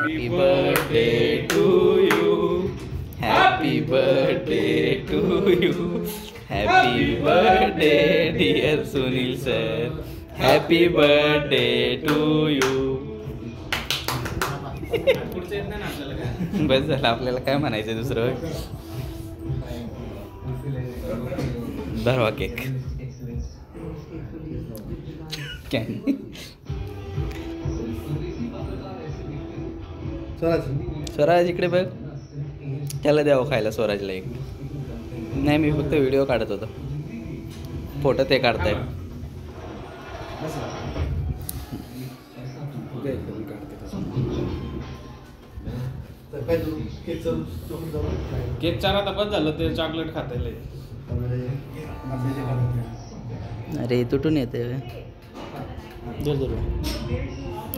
Happy birthday to you. Happy birthday to you. Happy birthday dear Sunil sir. Happy birthday to you. बस झालं आपल्याला काय म्हणायचं दुसरं. धरवा cake. Swaraj इकडे बघ. त्याला द्यावं खायला स्वराजला एक. नाही मी फक्त व्हिडिओ काढत होतो. फोटो ते काढताय. केक चार आता बस झालं ते चॉकलेट खाताय. अरे तुटून येते.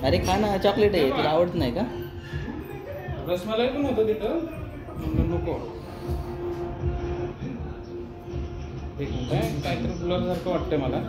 अरे खा ना चॉकलेट आहे तुला आवडत नाही का? रसमलाई पण होतं तिथं नको. एक मिनिट काहीतरी गुलाबसारखं वाटतंय मला.